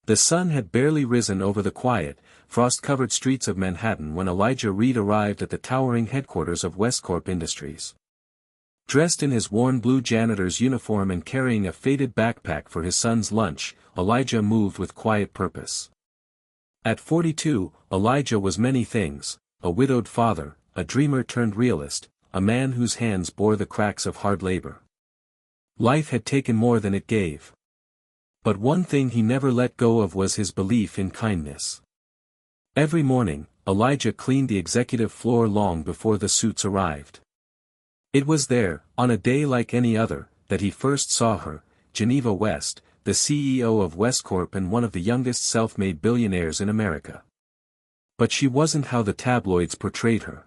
The sun had barely risen over the quiet, frost-covered streets of Manhattan when Elijah Reed arrived at the towering headquarters of Westcorp Industries. Dressed in his worn blue janitor's uniform and carrying a faded backpack for his son's lunch, Elijah moved with quiet purpose. At 42, Elijah was many things: a widowed father, a dreamer turned realist, a man whose hands bore the cracks of hard labor. Life had taken more than it gave. But one thing he never let go of was his belief in kindness. Every morning, Elijah cleaned the executive floor long before the suits arrived. It was there, on a day like any other, that he first saw her, Geneva West, the CEO of Westcorp and one of the youngest self-made billionaires in America. But she wasn't how the tabloids portrayed her.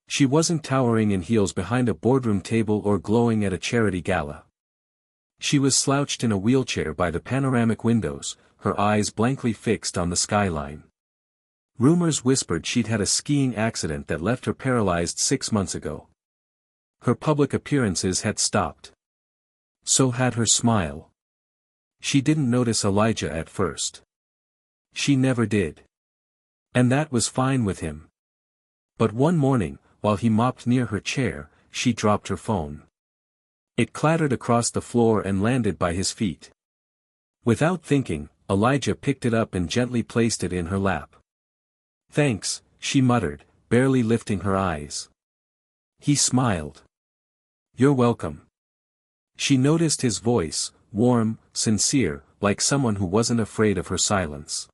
She wasn't towering in heels behind a boardroom table or glowing at a charity gala. She was slouched in a wheelchair by the panoramic windows, her eyes blankly fixed on the skyline. Rumors whispered she'd had a skiing accident that left her paralyzed 6 months ago. Her public appearances had stopped. So had her smile. She didn't notice Elijah at first. She never did. And that was fine with him. But one morning, while he mopped near her chair, she dropped her phone. It clattered across the floor and landed by his feet. Without thinking, Elijah picked it up and gently placed it in her lap. "Thanks," she muttered, barely lifting her eyes. He smiled. "You're welcome." She noticed his voice, warm, sincere, like someone who wasn't afraid of her silence.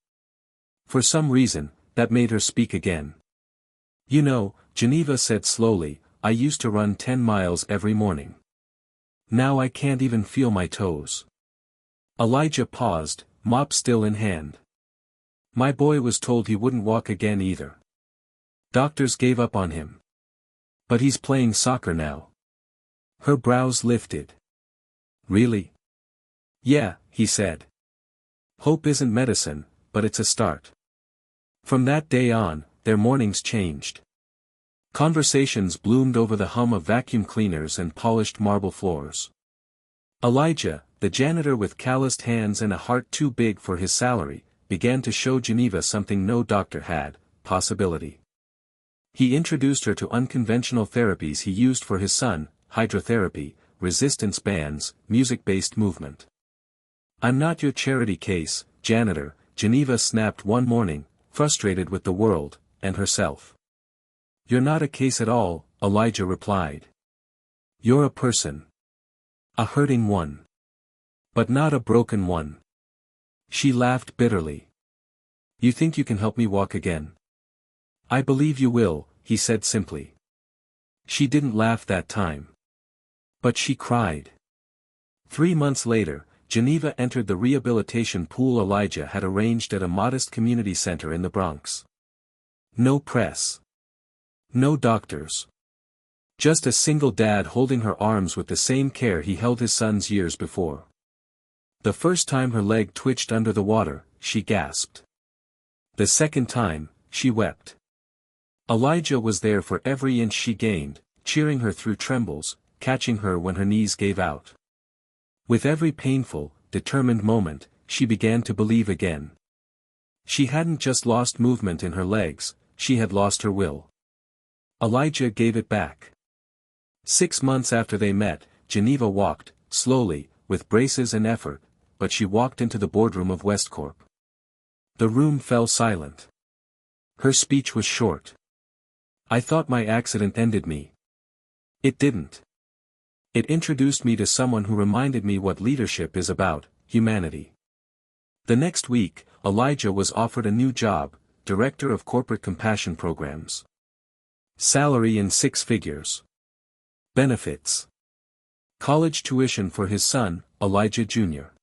For some reason, that made her speak again. "You know," Geneva said slowly, "I used to run 10 miles every morning. Now I can't even feel my toes." Elijah paused, mop still in hand. "My boy was told he wouldn't walk again either. Doctors gave up on him. But he's playing soccer now." Her brows lifted. "Really?" "Yeah," he said. "Hope isn't medicine, but it's a start." From that day on, their mornings changed. Conversations bloomed over the hum of vacuum cleaners and polished marble floors. Elijah, the janitor with calloused hands and a heart too big for his salary, began to show Geneva something no doctor had: possibility. He introduced her to unconventional therapies he used for his son: hydrotherapy, resistance bands, music-based movement. "I'm not your charity case, janitor," Geneva snapped one morning, frustrated with the world, and herself. "You're not a case at all," Elijah replied. "You're a person. A hurting one. But not a broken one." She laughed bitterly. "You think you can help me walk again?" "I believe you will," he said simply. She didn't laugh that time. But she cried. 3 months later, Geneva entered the rehabilitation pool Elijah had arranged at a modest community center in the Bronx. No press. No doctors. Just a single dad holding her arms with the same care he held his son's years before. The first time her leg twitched under the water, she gasped. The second time, she wept. Elijah was there for every inch she gained, cheering her through trembles, catching her when her knees gave out. With every painful, determined moment, she began to believe again. She hadn't just lost movement in her legs, she had lost her will. Elijah gave it back. 6 months after they met, Geneva walked, slowly, with braces and effort, but she walked into the boardroom of Westcorp. The room fell silent. Her speech was short. "I thought my accident ended me. It didn't. It introduced me to someone who reminded me what leadership is about: humanity." The next week, Elijah was offered a new job: Director of Corporate Compassion Programs. Salary in 6 figures. Benefits. College tuition for his son, Elijah Jr.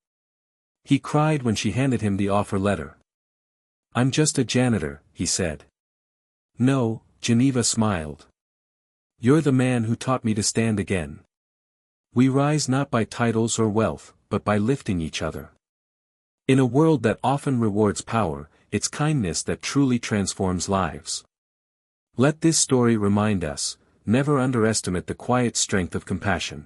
He cried when she handed him the offer letter. "I'm just a janitor," he said. "No," Geneva smiled. "You're the man who taught me to stand again. We rise not by titles or wealth, but by lifting each other." In a world that often rewards power, it's kindness that truly transforms lives. Let this story remind us: never underestimate the quiet strength of compassion.